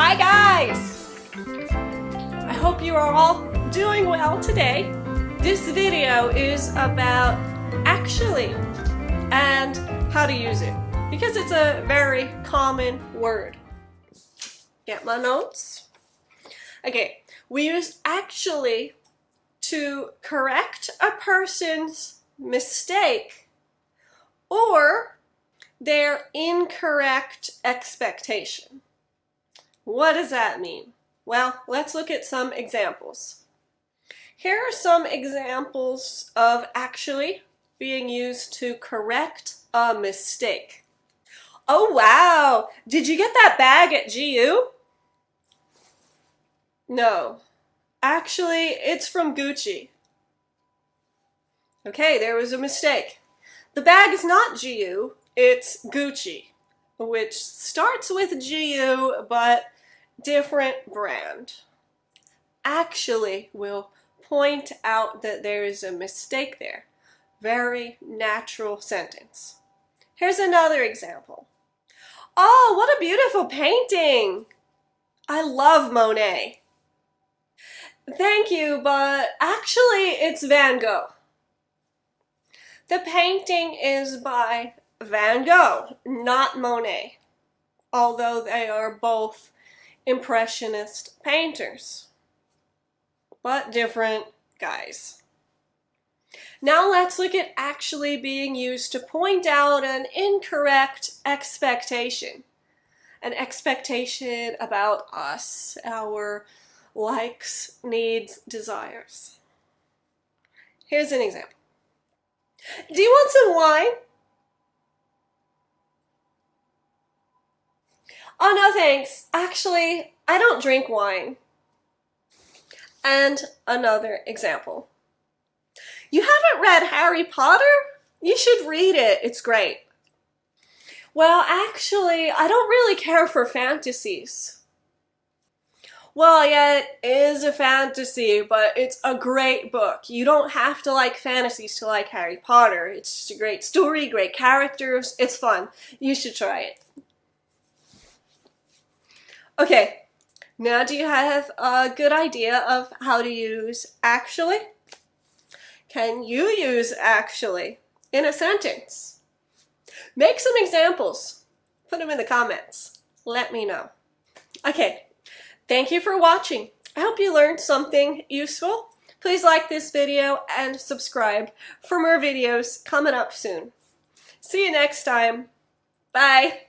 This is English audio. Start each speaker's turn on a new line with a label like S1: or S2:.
S1: Hi guys! I hope you are all doing well today. This video is about actually and how to use it because it's a very common word. Get my notes? Okay, we use actually to correct a person's mistake or their incorrect expectation. What does that mean? Well, let's look at some examples. Here are some examples of actually being used to correct a mistake. Oh wow! Did you get that bag at GU? No. Actually, it's from Gucci. Okay, there was a mistake. The bag is not GU, it's Gucci, which starts with GU but different brand. Actually will point out that there is a mistake there. Very natural sentence. Here's another example. Oh, what a beautiful painting! I love Monet. Thank you, but actually it's Van Gogh. The painting is by Van Gogh, not Monet, although they are both Impressionist painters, but different guys. Now let's look at actually being used to point out an incorrect expectation. An expectation about us, our likes, needs, desires. Here's an example. Do you want some wine? Oh, no thanks. Actually, I don't drink wine. And another example. You haven't read Harry Potter? You should read it. It's great. Well, actually, I don't really care for fantasies. Well, yeah, it is a fantasy, but it's a great book. You don't have to like fantasies to like Harry Potter. It's just a great story, great characters. It's fun. You should try it. Okay, now do you have a good idea of how to use actually? Can you use actually in a sentence? Make some examples. Put them in the comments. Let me know. Okay, thank you for watching. I hope you learned something useful. Please like this video and subscribe for more videos coming up soon. See you next time. Bye.